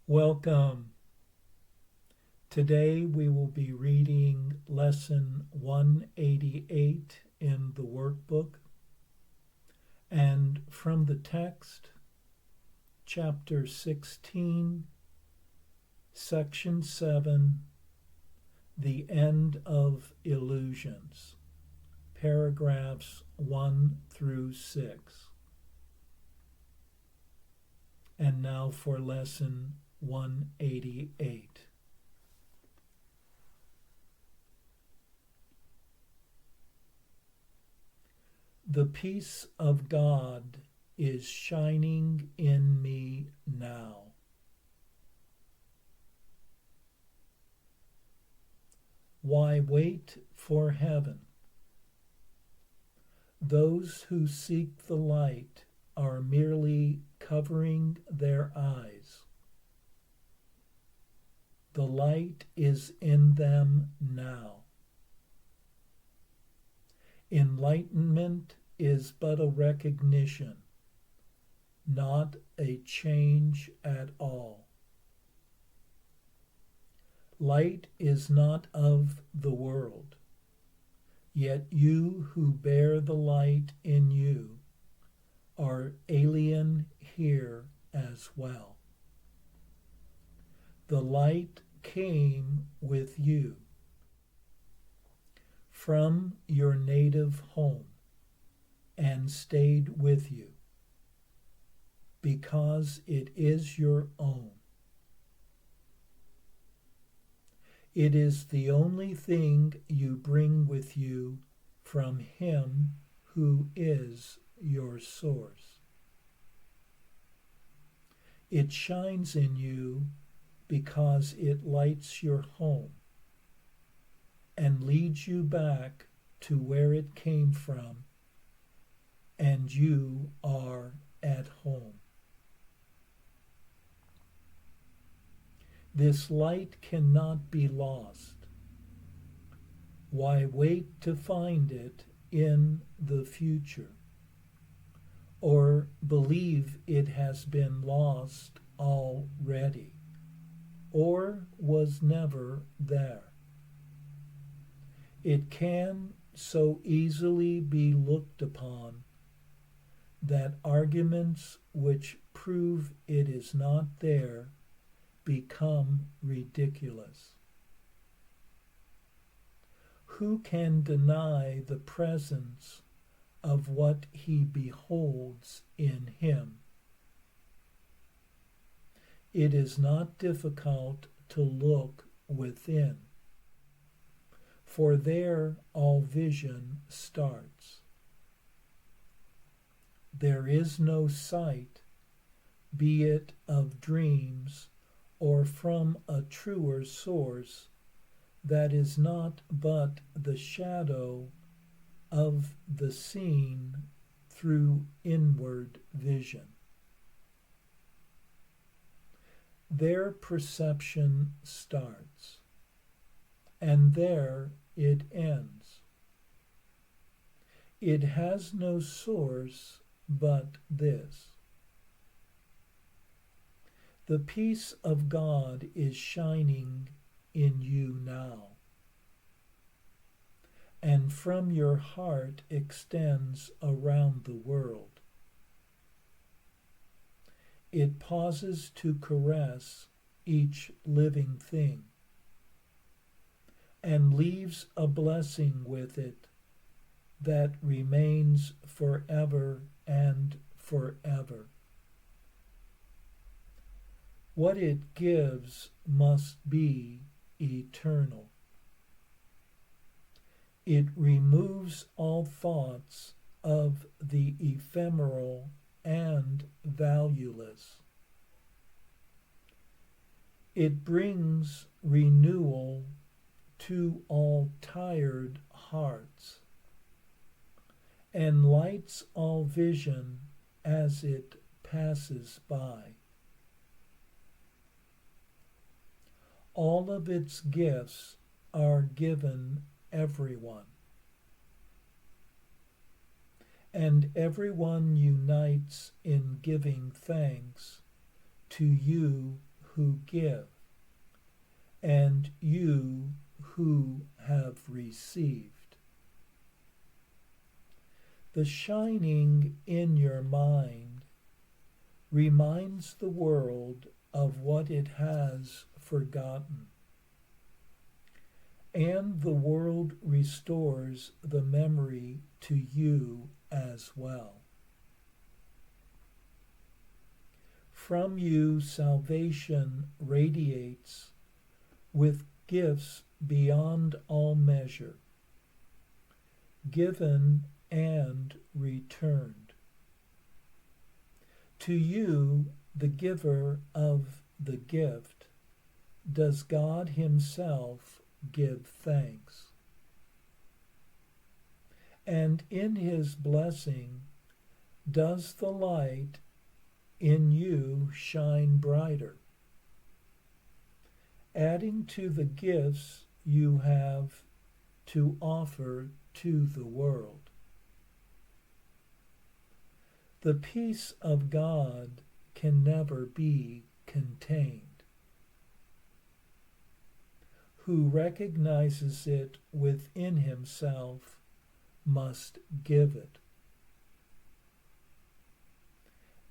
Welcome. Today we will be reading Lesson 188 in the workbook, and from the text, Chapter 16, Section 7, The End of Illusions, paragraphs 1 through 6. And now for Lesson 188. The peace of God is shining in me now. Why wait for heaven? Those who seek the light are merely covering their eyes. The light is in them now. Enlightenment is but a recognition, not a change at all. Light is not of the world, yet you who bear the light in you are alien here as well. The light came with you from your native home and stayed with you because it is your own. It is the only thing you bring with you from Him who is your source. It shines in you because it lights your home and leads you back to where it came from, and you are at home. This light cannot be lost. Why wait to find it in the future, or believe it has been lost already, or was never there? It can so easily be looked upon that arguments which prove it is not there become ridiculous. Who can deny the presence of what he beholds in him? It is not difficult to look within, for there all vision starts. There is no sight, be it of dreams or from a truer source, that is not but the shadow of the seen through inward vision. There perception starts, and there it ends. It has no source but this. The peace of God is shining in you now, and from your heart extends around the world. It pauses to caress each living thing, and leaves a blessing with it that remains forever and forever. What it gives must be eternal. It removes all thoughts of the ephemeral and valueless. It brings renewal to all tired hearts, and lights all vision as it passes by. All of its gifts are given everyone, and everyone unites in giving thanks to you who give, and you who have received. The shining in your mind reminds the world of what it has forgotten, and the world restores the memory to you as well. From you salvation radiates with gifts beyond all measure, given and returned. To you, the giver of the gift, does God Himself give thanks. And in His blessing does the light in you shine brighter, adding to the gifts you have to offer to the world. The peace of God can never be contained. Who recognizes it within himself must give it.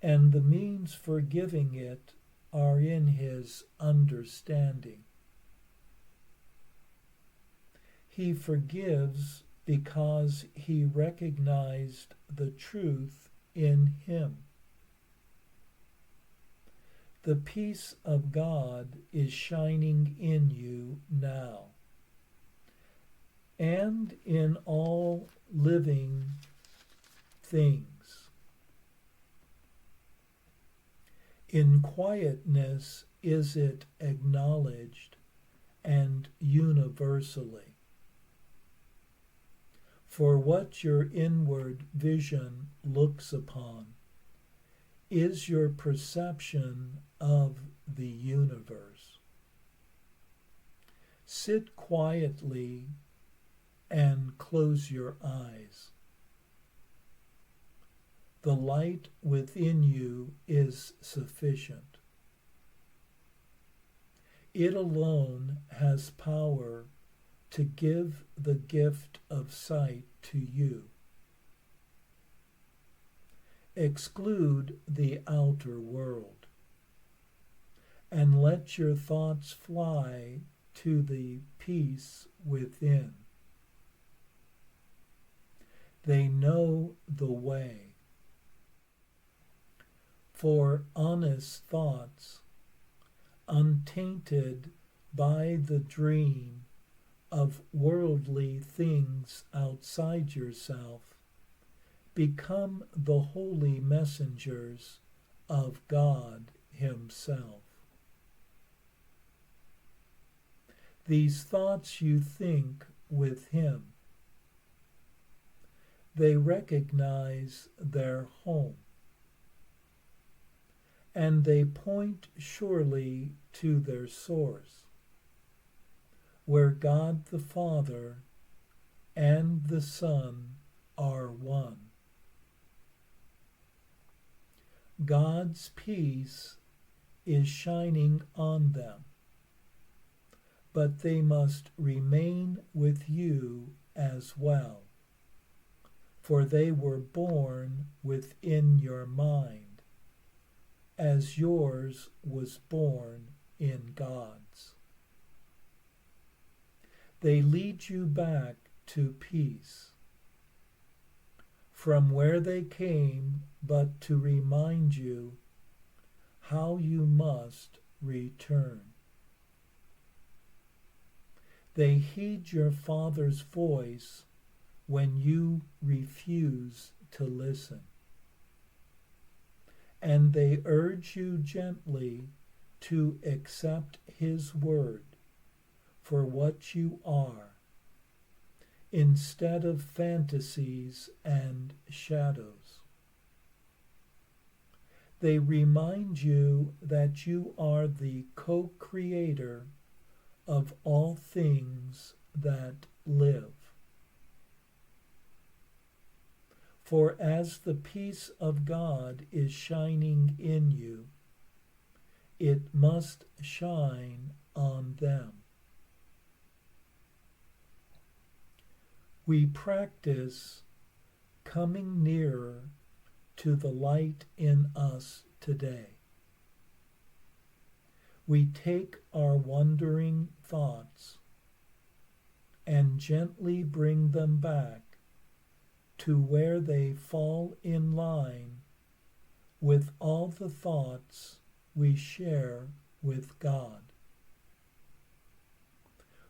And the means for giving it are in his understanding. He forgives because he recognized the truth in him. The peace of God is shining in you now, and in all living things. In quietness is it acknowledged and universally. For what your inward vision looks upon is your perception of the universe. Sit quietly and close your eyes. The light within you is sufficient. It alone has power to give the gift of sight to you. Exclude the outer world, and let your thoughts fly to the peace within. They know the way. For honest thoughts, untainted by the dream of worldly things outside yourself, become the holy messengers of God Himself. These thoughts you think with Him. They recognize their home, and they point surely to their source, where God the Father and the Son are one. God's peace is shining on them, but they must remain with you as well, for they were born within your mind, as yours was born in God's. They lead you back to peace, from where they came, but to remind you how you must return. They heed your Father's voice when you refuse to listen, and they urge you gently to accept His word for what you are, instead of fantasies and shadows. They remind you that you are the co-creator of all things that live. For as the peace of God is shining in you, it must shine on them. We practice coming nearer to the light in us today. We take our wandering thoughts and gently bring them back to where they fall in line with all the thoughts we share with God.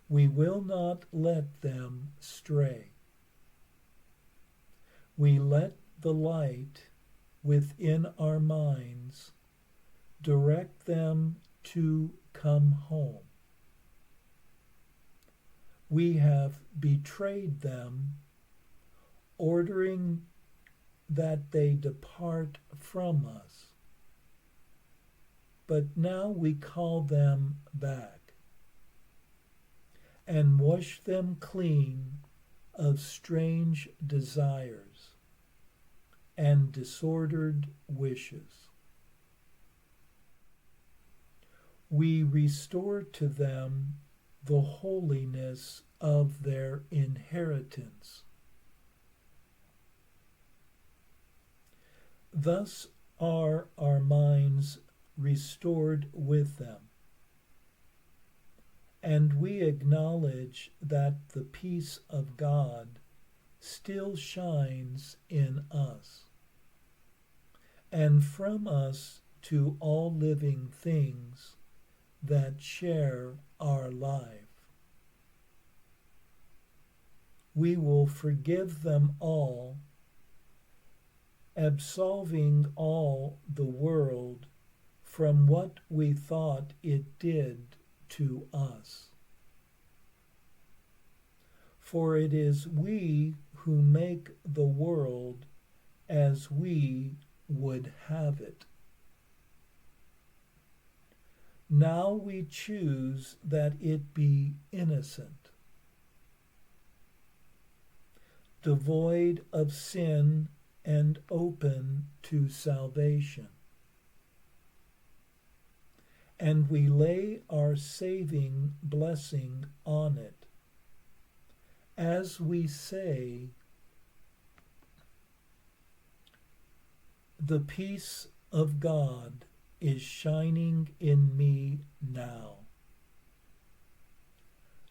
We will not let them stray. We let the light within our minds direct them to come home. We have betrayed them, ordering that they depart from us. But now we call them back and wash them clean of strange desires and disordered wishes. We restore to them the holiness of their inheritance. Thus are our minds restored with them, and we acknowledge that the peace of God still shines in us, and from us to all living things that share our life. We will forgive them all, absolving all the world from what we thought it did to us. For it is we who make the world as we would have it. Now we choose that it be innocent, devoid of sin and open to salvation. And we lay our saving blessing on it, as we say, "The peace of God is shining in me now.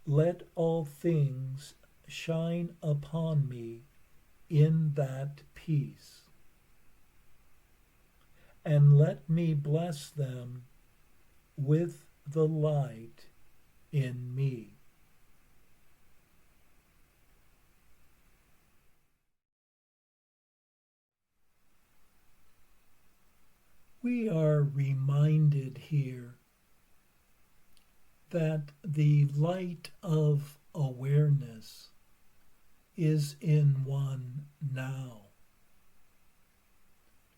Let all things shine upon me in that peace, and let me bless them with the light in me." We are reminded here that the light of awareness is in one now,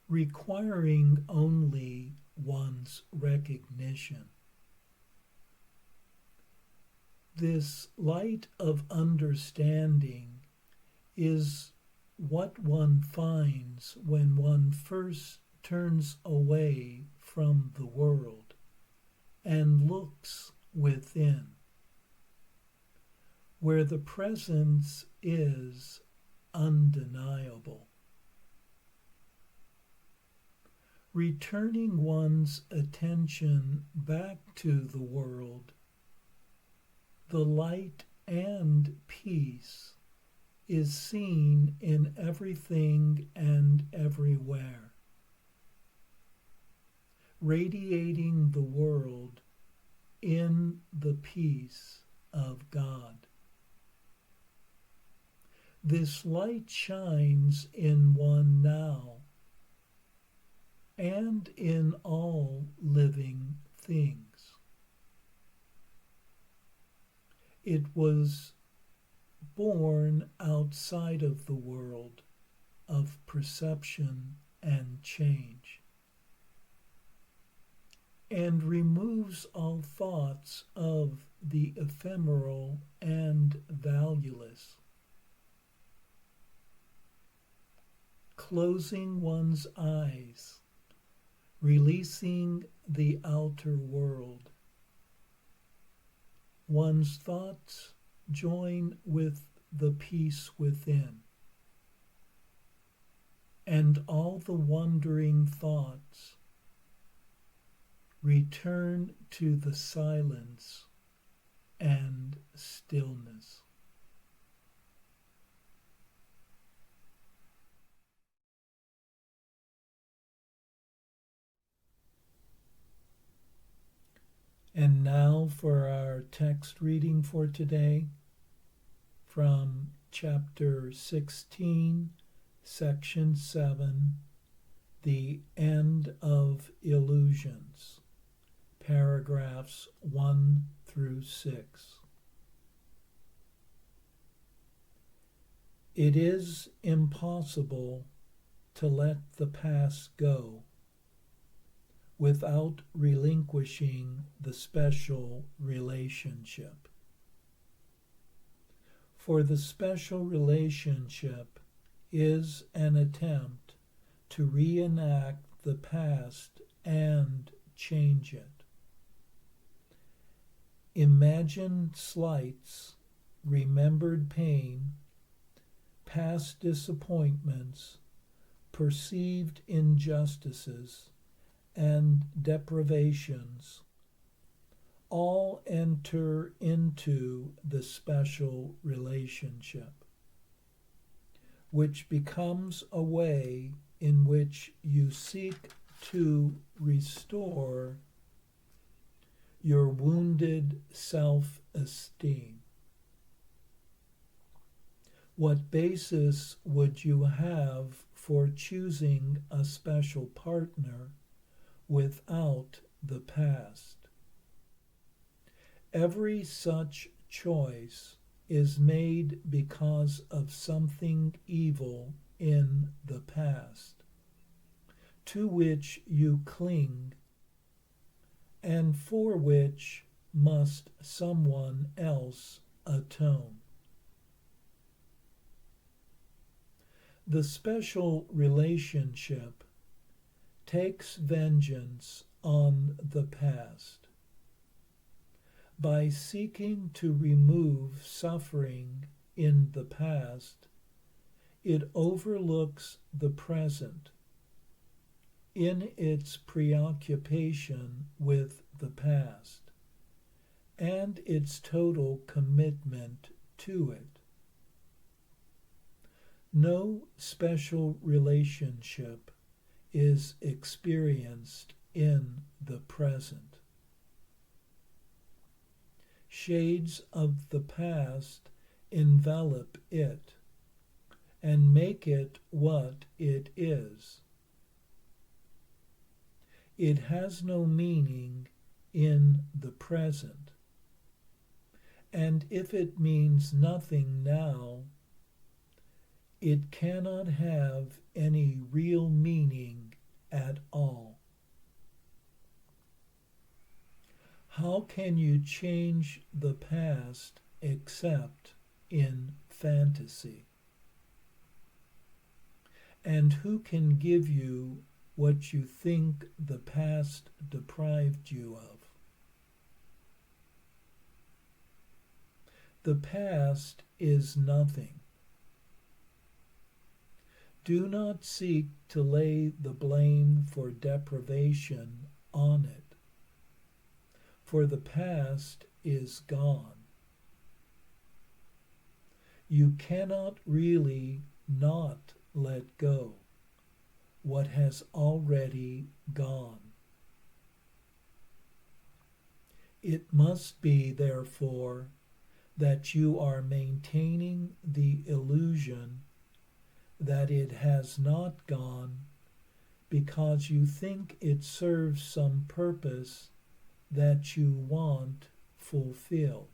requiring only one's recognition. This light of understanding is what one finds when one first turns away from the world and looks within, where the presence is undeniable. Returning one's attention back to the world, the light and peace is seen in everything and everywhere, radiating the world in the peace of God. This light shines in one now and in all living things. It was born outside of the world of perception and change, and removes all thoughts of the ephemeral and valueless. Closing one's eyes releasing the outer world. One's thoughts join with the peace within, and all the wandering thoughts return to the silence and stillness. And now for our text reading for today from chapter 16, section 7, The End of Illusions, paragraphs 1 through 6. It is impossible to let the past go without relinquishing the special relationship. For the special relationship is an attempt to reenact the past and change it. Imagined slights, remembered pain, past disappointments, perceived injustices, and deprivations all enter into the special relationship, which becomes a way in which you seek to restore your wounded self-esteem. What basis would you have for choosing a special partner without the past? Every such choice is made because of something evil in the past, to which you cling, and for which must someone else atone. The special relationship takes vengeance on the past. By seeking to remove suffering in the past, it overlooks the present in its preoccupation with the past and its total commitment to it. No special relationship is experienced in the present. Shades of the past envelop it and make it what it is. It has no meaning in the present, and if it means nothing now, it cannot have any real meaning at all. How can you change the past except in fantasy? And who can give you what you think the past deprived you of? The past is nothing. Do not seek to lay the blame for deprivation on it, for the past is gone. You cannot really not let go what has already gone. It must be, therefore, that you are maintaining the illusion that it has not gone because you think it serves some purpose that you want fulfilled.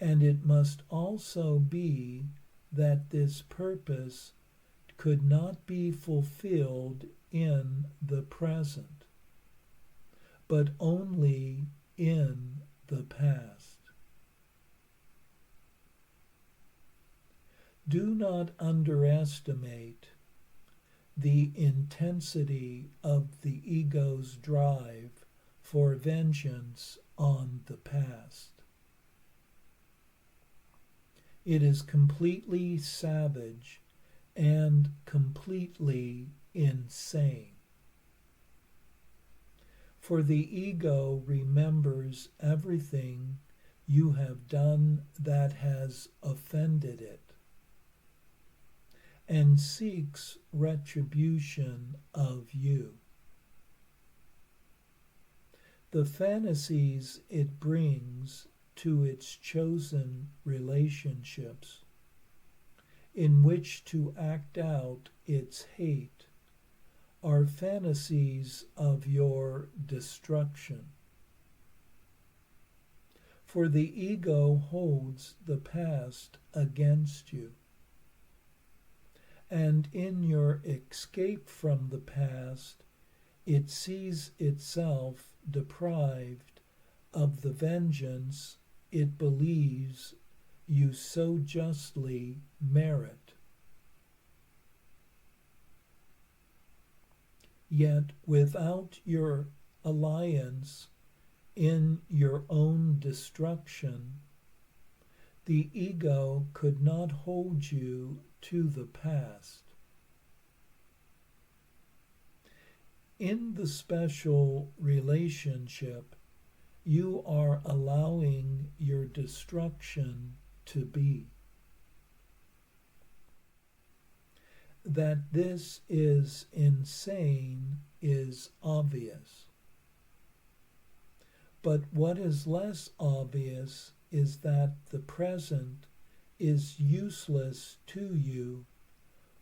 And it must also be that this purpose could not be fulfilled in the present, but only in the past. Do not underestimate the intensity of the ego's drive for vengeance on the past. It is completely savage and completely insane. For the ego remembers everything you have done that has offended it, and seeks retribution of you. The fantasies it brings to its chosen relationships, in which to act out its hate, are fantasies of your destruction. For the ego holds the past against you, and in your escape from the past, it sees itself deprived of the vengeance it believes you so justly merit. Yet without your alliance in your own destruction, the ego could not hold you to the past. In the special relationship, you are allowing your destruction to be. That this is insane is obvious. But what is less obvious is that the present is useless to you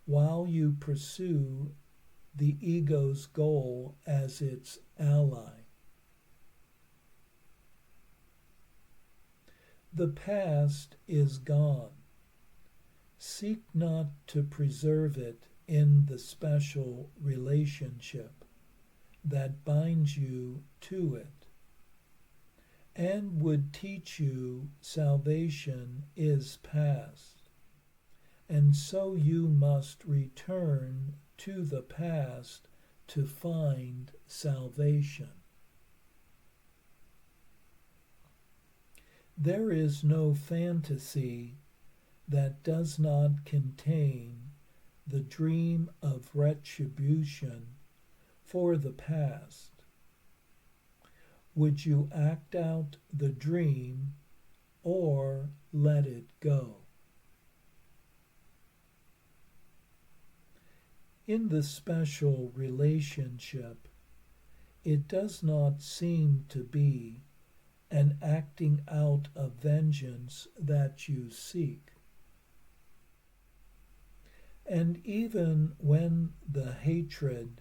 while you pursue the ego's goal as its ally. The past is gone. Seek not to preserve it in the special relationship that binds you to it, and would teach you salvation is past, and so you must return to the past to find salvation. There is no fantasy that does not contain the dream of retribution for the past. Would you act out the dream or let it go? In the special relationship, it does not seem to be an acting out of vengeance that you seek. And even when the hatred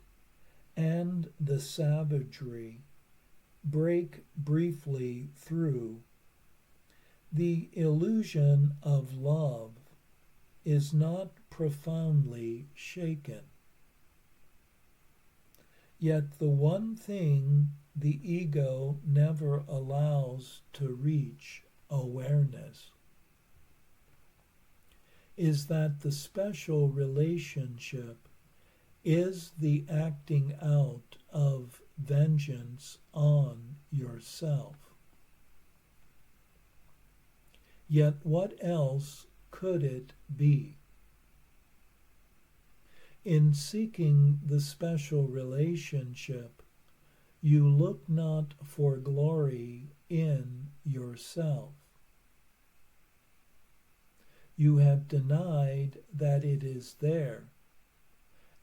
and the savagery break briefly through, the illusion of love is not profoundly shaken. Yet the one thing the ego never allows to reach awareness is that the special relationship is the acting out of vengeance on yourself. Yet what else could it be? In seeking the special relationship, you look not for glory in yourself. You have denied that it is there,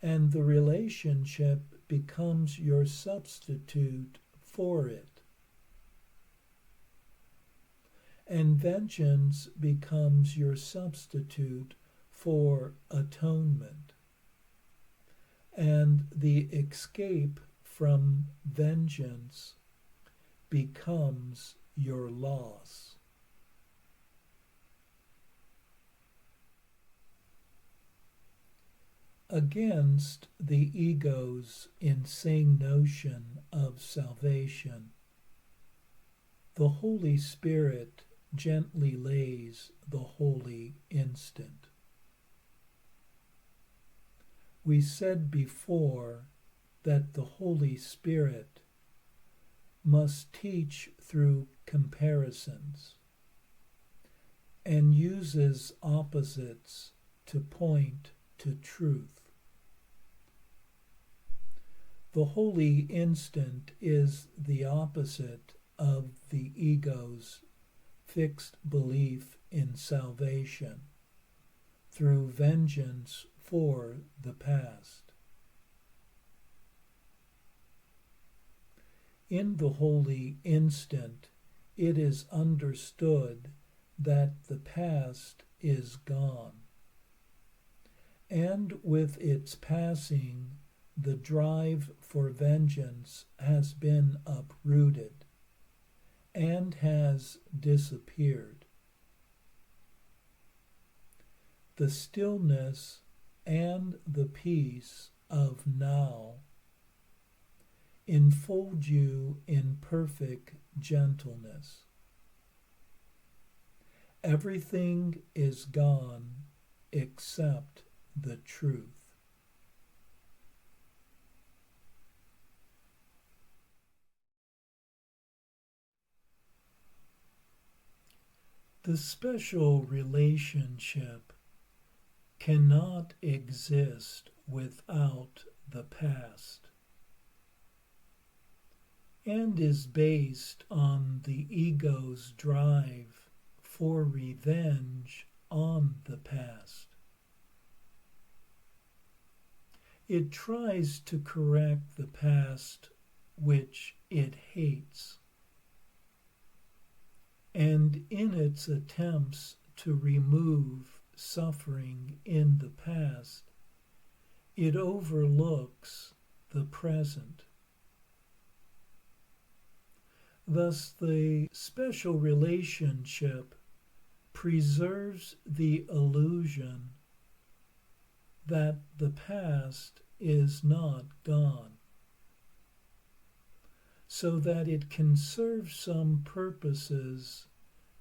and the relationship becomes your substitute for it. And vengeance becomes your substitute for atonement. And the escape from vengeance becomes your loss. Against the ego's insane notion of salvation, the Holy Spirit gently lays the holy instant. We said before that the Holy Spirit must teach through comparisons and uses opposites to point to truth. The holy instant is the opposite of the ego's fixed belief in salvation through vengeance for the past. In the holy instant, it is understood that the past is gone, and with its passing, the drive for vengeance has been uprooted and has disappeared. The stillness and the peace of now enfold you in perfect gentleness. Everything is gone except the truth. The special relationship cannot exist without the past and is based on the ego's drive for revenge on the past. It tries to correct the past which it hates, and in its attempts to remove suffering in the past, it overlooks the present. Thus, the special relationship preserves the illusion that the past is not gone, so that it can serve some purposes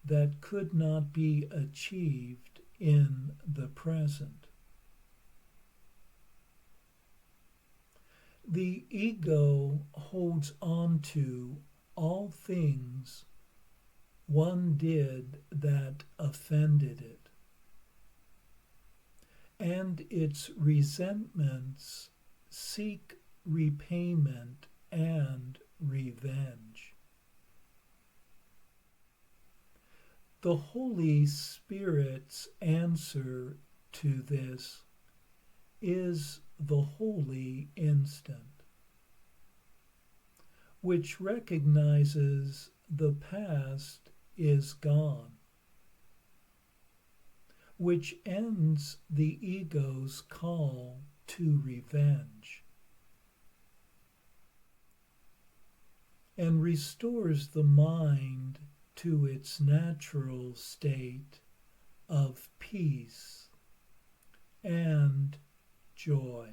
that could not be achieved in the present. The ego holds on to all things one did that offended it, and its resentments seek repayment and revenge. The Holy Spirit's answer to this is the holy instant, which recognizes the past is gone, which ends the ego's call to revenge, and restores the mind to its natural state of peace and joy.